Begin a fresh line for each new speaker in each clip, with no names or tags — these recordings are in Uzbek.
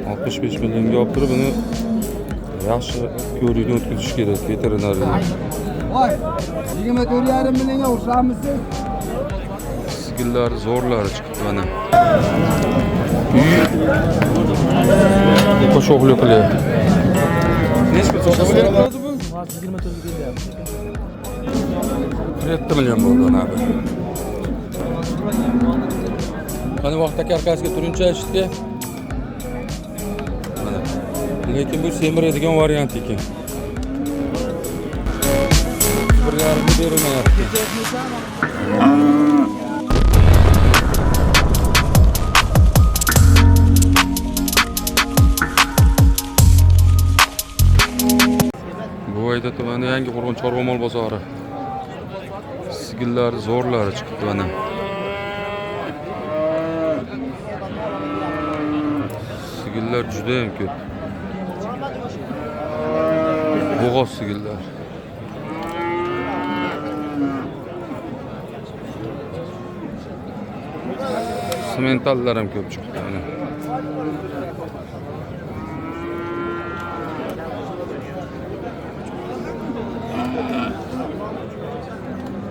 65 millionga olib turib, buni yaxshi ko'rikdan o'tkazish kerak veterinariya.
Voy, 24,5 millionga urshamisiz?
Sigillari zo'rlari chiqibdi mana. Qo'shoqli qilyapti. Nechta pul so'rayapti bu?
24 ga kelyapti.
7 million bo'ldi ana bu. Qani vaqtda karkasga turincha eshitdi. Mana. Lekin bu semiradigan variant ekan. 1,5 berilmayapti. Buvayda tumani yangi Qo'rg'on chorva mol bozori. Sigillari zo'rlari chiqibdi mana. Sigillar juda ham ko'p. Bo'g'oz sigillar. Sementallar ham ko'p chiqibdi mana.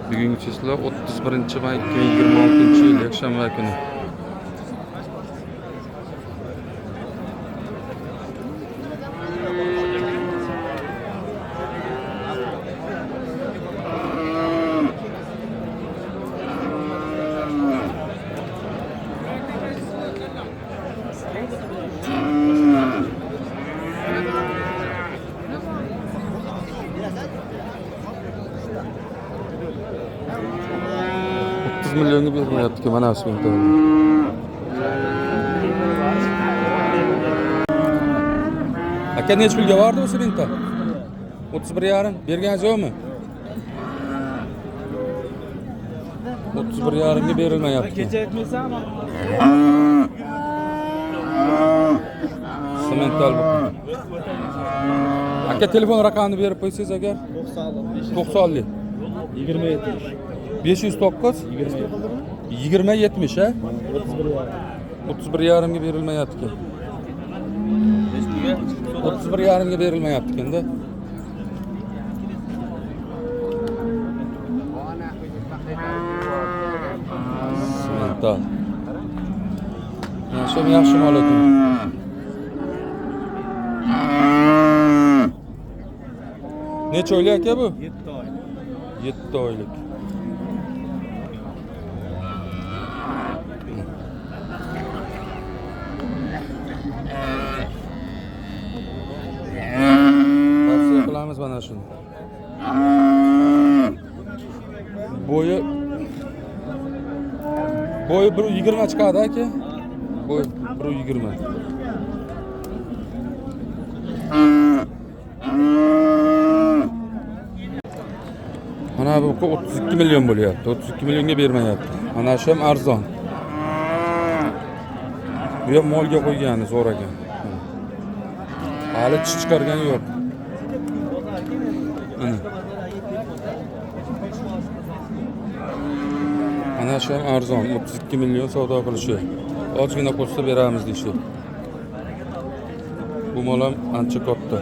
Bugungi chizlar 31-may 2026-yil yakshanba kuni. Milyonga bermayapti mana shu yerda. Aka necha pulga bordi o'sha benta? 31,5 berganingiz yo'qmi? 31,5 ga berilmayapti.
Kecha aytmaysanmi?
Semental bu. Aka telefon raqamini berib qo'ysangiz agar. 90
27
509 20 70 ha? 31,5 ga berilmayapti ekan. 31,5 ga berilmayapti ekanda. Semental. Yaxshi, yaxshi mol ekan. Necha oylik aka bu?
7 oy.
7 oylik. Tavsiya qilamiz mana shuni. Bo'yi 1,20 chiqadi aka. Bo'yi 1,20. Mana bu 32 million bo'lyapti. 32 millionga bermayapti. Mana shu ham arzon. Bu ham molga qo'ygani zo'r ekan. Hali tish chiqargani yo'q. Mana shu ham arzon. 32 million savdo qilishi. Ozgina qo'shsa beramiz deyshi. Bu mol ham ancha katta.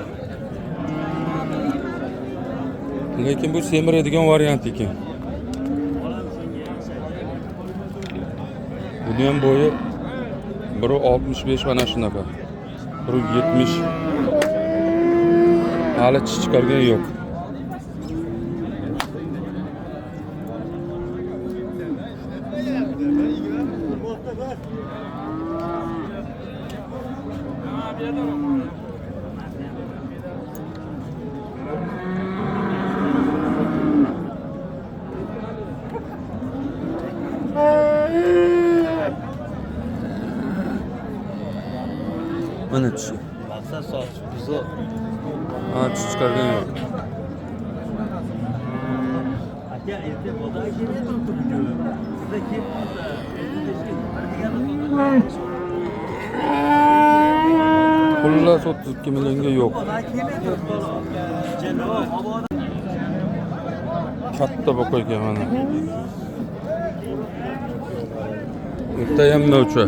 Lekin bu semiradigan variant ekan. Buni ham bo'yi 1,65 mana shunaqa. 1,70. Hali tish chiqargan yo'q. Mana tishi.
Maqsad soch bizo.
Ha, tish chiqargan yo'q.
Aka, erta bozorga keldim. Siz
Xullas 32 millionga yo'q. Katta boqay ekan mana. Bitta ham novcha.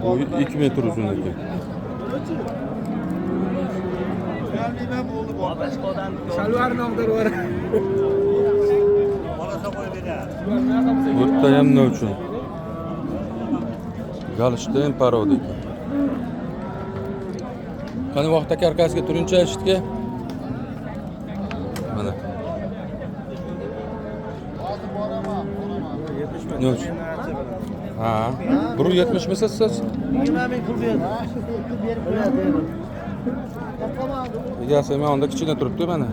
Boyu 2 metr uzun ekan.
Shalvarni og'dirib
O'tda ham nima uchun? Galishdan parod ekan. Qani vaqtda karkasga turincha eshitga. Mana. Ne uchun? Ha, 170 misiz siz?
20 ming pul berdi.
Egasi men onda kichkina turibdi mana.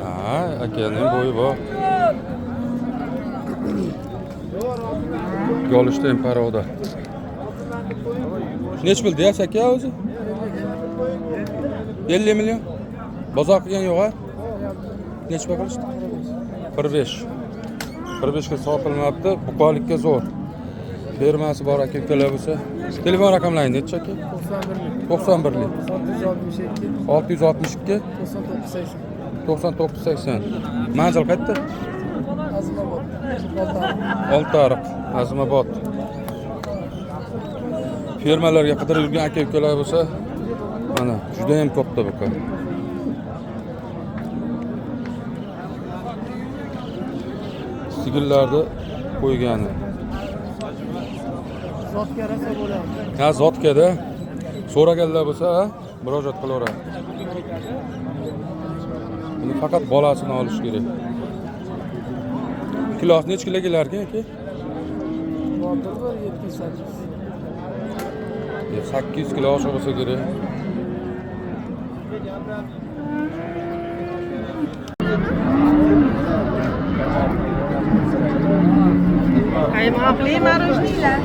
Ha, akaning bo'yi bor. Golishdan paroda. Nech pul deyapsiz aka o'zi? 50 million. Bozor qilgan yo'q-a? Nech pul qilishdi? 1.5. 1.5 ga sotilmabdi, buqolikka zo'r. Bermasi bor aka ukalar bo'lsa. Telefon raqamlaringiz necha aka? 91 lik. 662 9980. Manzil qayerda? Oltiariq, Azimobod. Fermalarga qidirib yurgan aka ukalar bo'lsa, mana juda ham katta buqa. Sigirlarni qo'ygani.
Zotga rasa bo'ladi.
Ha, zotkada so'raganlar bo'lsa, murojaat qilaveradi. Buni faqat bolasini olish kerak. Kilosi necha kilo kelar ekan aka? 800 kilo oshiq bo'lsa kerak.
Qaymoqli marujnilar.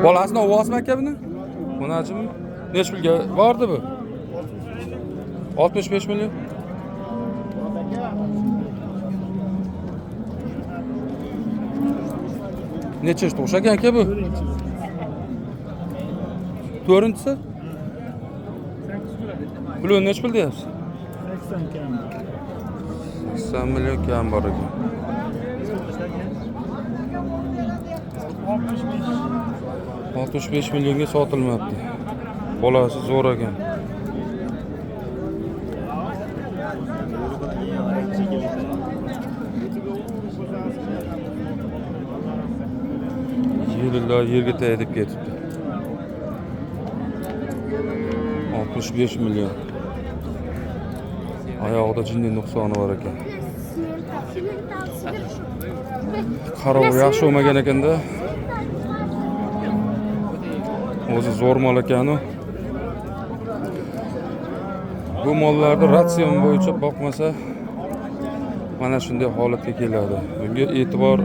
Bolasini ovozmi aka buni? Bunachimi? Nech pulga bordi bu? 65 million. Necha yoshda o'xshagan aka bu? 4-chi? Puli nech pul deyapsiz? 80 million kam bor ekan. 65 millionga sotilmabdi. Bolasi zo'r ekan. Yillar yerga tayinib ketibdi. 65 million. Oyog'ida jinniy nuqsoni bor ekan. Qarov yaxshi bo'lmagan ekanda. O'zi zo'r mol ekanu. Bu mollarni ratsion bo'yicha boqmasa mana shunday holatga keladi. Bunga e'tibor,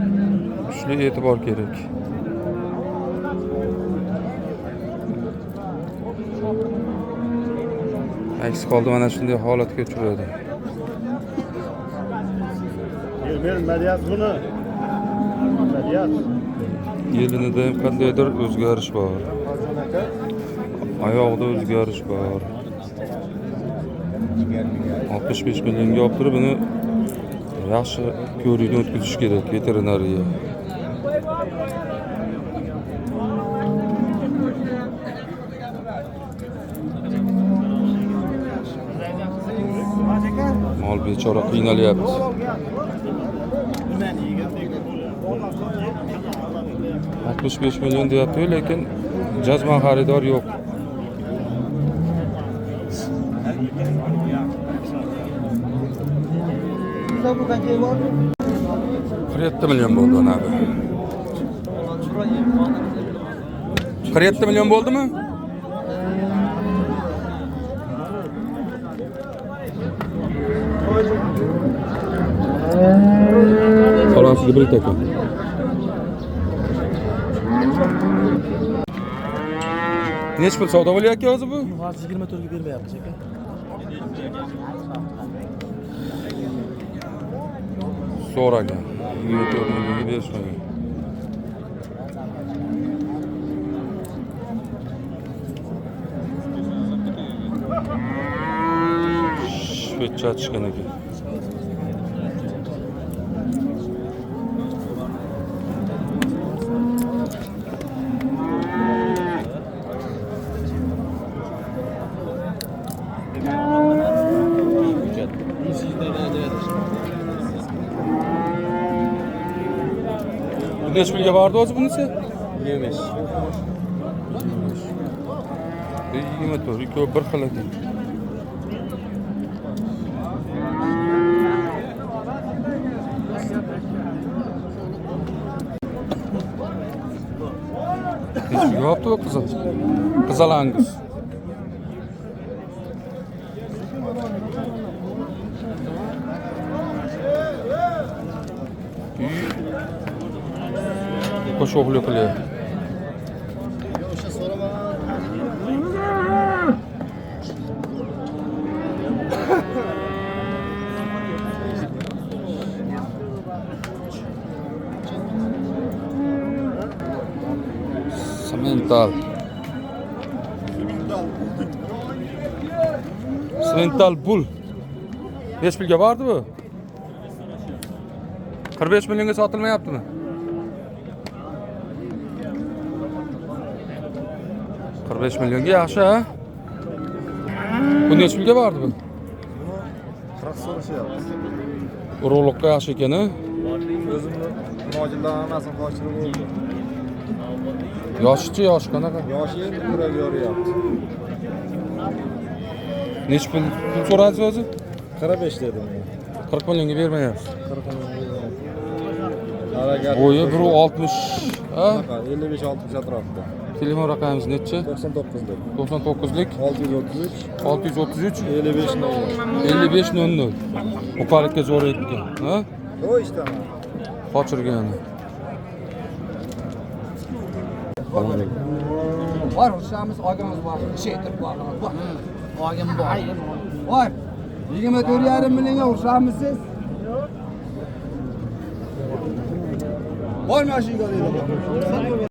kuchli e'tibor kerak. Aks holda mana shunday holatga uchraydi.
Men madiyat buni. Madiyat.
Yelinida ham qandaydir o'zgarish bor. Oyog'ida o'zgarish bor. 65 millionga olib turib buni yaxshi ko'rikdan o'tkazish kerak veterinariya. Mol bechora qiynalyapti. $65 million deyapti, lekin jazman xaridor yo'q. 47 million bo'ldi abi. 47 million bo'ldimi? Xolasiga bir ekan. Nech pul savdo bo'lyapti o'zi bu?
Hozir 24 ga bermayapmiz aka.
So'ragan. 24 millionga berishmagan. Şveççe çıkan ekan. Bu neç pulga bordi o'zi bunisi?
25.
24. Ikkovi bir xil ekan. Neç pulga bordi bu qizil? Qizil Angus. Qo'shoqli qilyapti. Simental. Simental bul. Neç pulga bordi bu? 45 millionga sotilmayaptimi? 45 millionga yaxshi, ha? Bu neç pulga bordi bu?
40 so'rashyapti.
Urug'liqqa yaxshi ekan, ha?
O'zimni mojillanmasin qochirib bo'ldi.
Yoshi qanaqa?
Yoshi endi yurak yoryapti.
Nech pul so'radingiz o'zi?
45 dedim men.
40 millionga bermayapsiz.
40 milyon. Harakat.
Bo'yi 1.60, ha?
55-60 atrofida.
Telefon raqamingiz nechi?
99 lik.
99lik
633
633
55 00.
5500. Uqalikka zo'r ekan, ha?
O ishdaman.
Qochirgan.
Var uçağımız ağamız var. Şeydir var.
Ağam var.
Var. 24,5 milyona uçağımız siz. Var mı aşığı